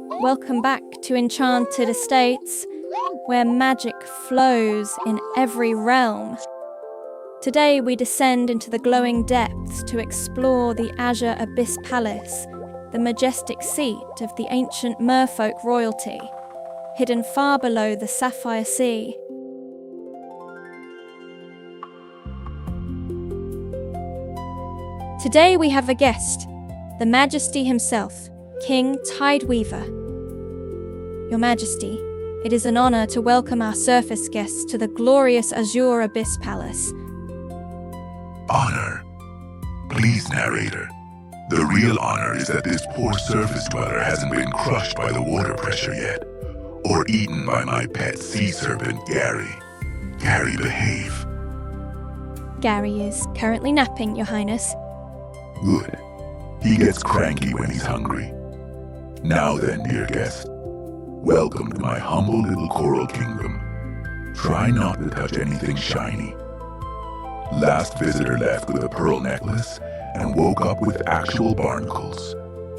Welcome back to Enchanted Estates, where magic flows in every realm. Today we descend into the glowing depths to explore the Azure Abyss Palace, the majestic seat of the ancient Merfolk royalty, hidden far below the Sapphire Sea. Today we have a guest, the Majesty himself, King Tideweaver. Your Majesty, it is an honor to welcome our surface guests to the glorious Azure Abyss Palace. Honor? Please, narrator. The real honor is that this poor surface dweller hasn't been crushed by the water pressure yet, or eaten by my pet sea serpent, Gary. Gary, behave. Gary is currently napping, Your Highness. Good. He gets cranky when he's hungry. Now then, dear guest, welcome to my humble little coral kingdom. Try not to touch anything shiny. Last visitor left with a pearl necklace and woke up with actual barnacles.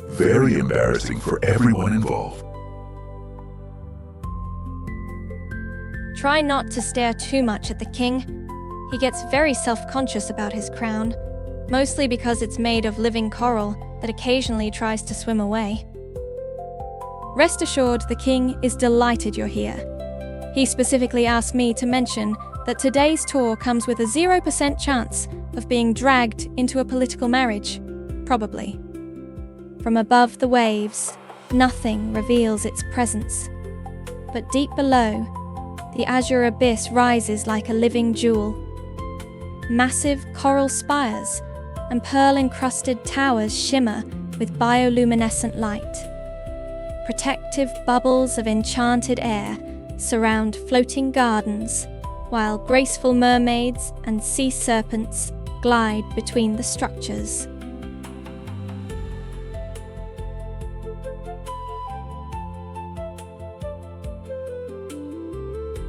Very embarrassing for everyone involved. Try not to stare too much at the king. He gets very self-conscious about his crown, mostly because it's made of living coral that occasionally tries to swim away. Rest assured, the king is delighted you're here. He specifically asked me to mention that today's tour comes with a 0% chance of being dragged into a political marriage, probably. From above the waves, nothing reveals its presence. But deep below, the Azure Abyss rises like a living jewel. Massive coral spires and pearl-encrusted towers shimmer with bioluminescent light. Protective bubbles of enchanted air surround floating gardens, while graceful mermaids and sea serpents glide between the structures.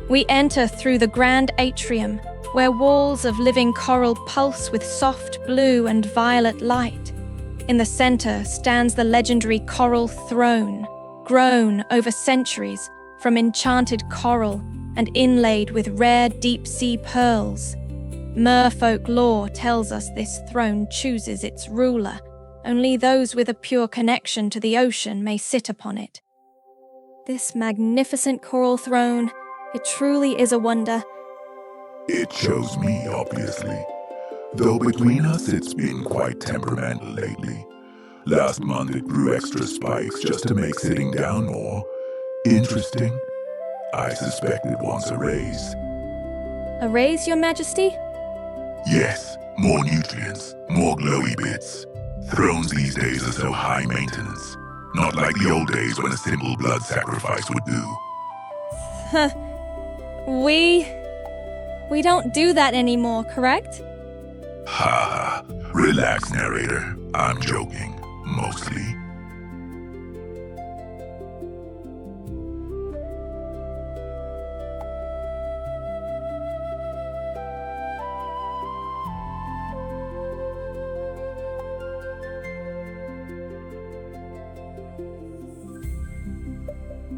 We enter through the Grand Atrium, where walls of living coral pulse with soft blue and violet light. In the center stands the legendary coral throne, grown over centuries from enchanted coral and inlaid with rare deep-sea pearls. Merfolk lore tells us this throne chooses its ruler. Only those with a pure connection to the ocean may sit upon it. This magnificent coral throne, it truly is a wonder. It chose me, obviously. Though between us, it's been quite temperamental lately. Last month it grew extra spikes just to make sitting down more interesting. I suspect it wants a raise. A raise, Your Majesty? Yes, more nutrients, more glowy bits. Thrones these days are so high maintenance. Not like the old days when a simple blood sacrifice would do. We don't do that anymore, correct? Ha ha. Relax, narrator. I'm joking. Mostly.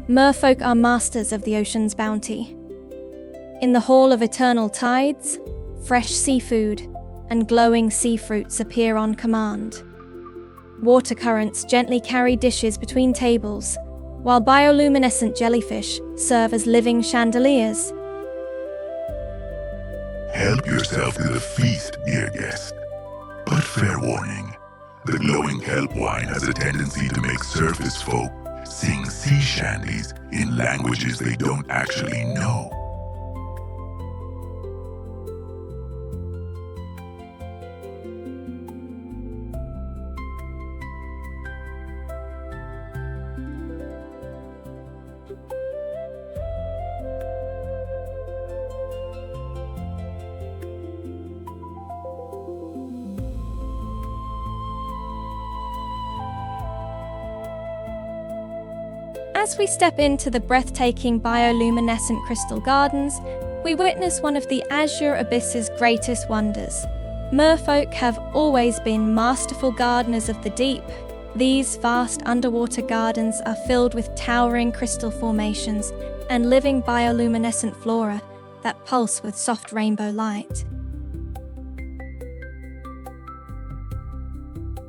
Merfolk are masters of the ocean's bounty. In the Hall of Eternal Tides, fresh seafood and glowing sea fruits appear on command. Water currents gently carry dishes between tables, while bioluminescent jellyfish serve as living chandeliers. Help yourself to the feast, dear guest. But fair warning, the glowing kelp wine has a tendency to make surface folk sing sea shanties in languages they don't actually know. As we step into the breathtaking Bioluminescent Crystal Gardens, we witness one of the Azure Abyss's greatest wonders. Merfolk have always been masterful gardeners of the deep, These vast underwater gardens are filled with towering crystal formations and living bioluminescent flora that pulse with soft rainbow light.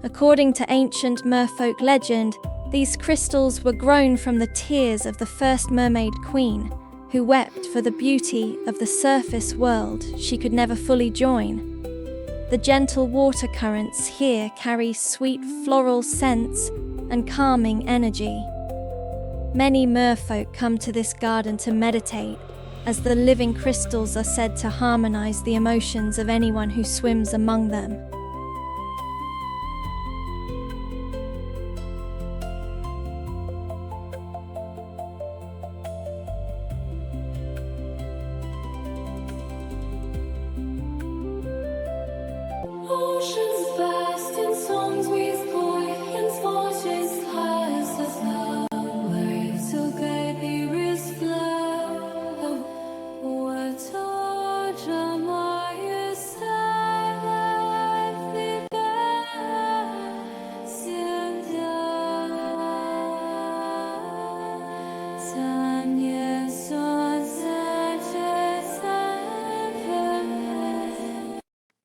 According to ancient Merfolk legend, these crystals were grown from the tears of the first mermaid queen, who wept for the beauty of the surface world she could never fully join. The gentle water currents here carry sweet floral scents and calming energy. Many merfolk come to this garden to meditate, as the living crystals are said to harmonize the emotions of anyone who swims among them. Oceans vast in songs with poignant voices, highest as love, waves till gay periods flow. What torture my life began,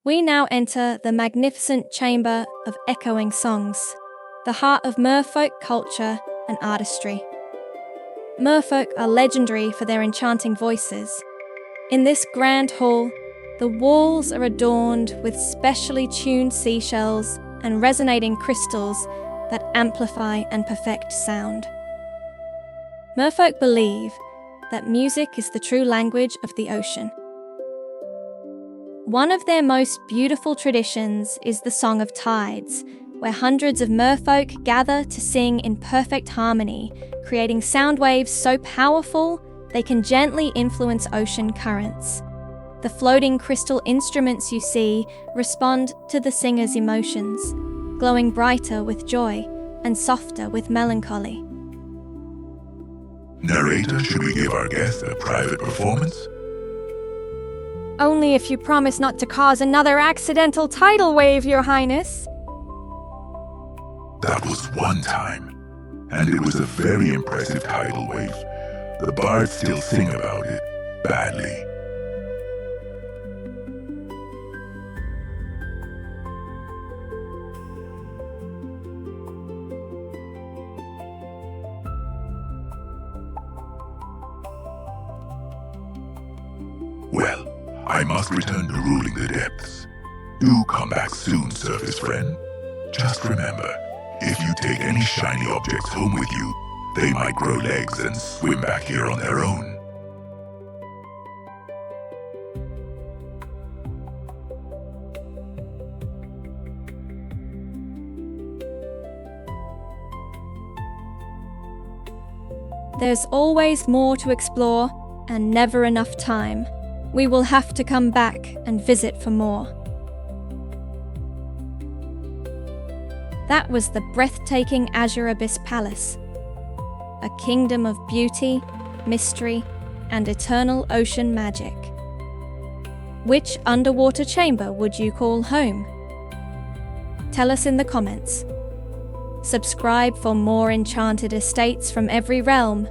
We now enter the magnificent chamber of echoing songs, the heart of merfolk culture and artistry. Merfolk are legendary for their enchanting voices. In this grand hall, the walls are adorned with specially tuned seashells and resonating crystals that amplify and perfect sound. Merfolk believe that music is the true language of the ocean. One of their most beautiful traditions is the Song of Tides, where hundreds of merfolk gather to sing in perfect harmony, creating sound waves so powerful they can gently influence ocean currents. The floating crystal instruments you see respond to the singer's emotions, glowing brighter with joy and softer with melancholy. Narrator, should we give our guest a private performance? Only if you promise not to cause another accidental tidal wave, Your Highness. That was one time, and it was a very impressive tidal wave. The bards still sing about it, badly. Well, I must return to ruling the depths. Do come back soon, surface friend. Just remember, if you take any shiny objects home with you, they might grow legs and swim back here on their own. There's always more to explore and never enough time. We will have to come back and visit for more. That was the breathtaking Azure Abyss Palace, a kingdom of beauty, mystery, and eternal ocean magic. Which underwater chamber would you call home? Tell us in the comments. Subscribe for more enchanted estates from every realm.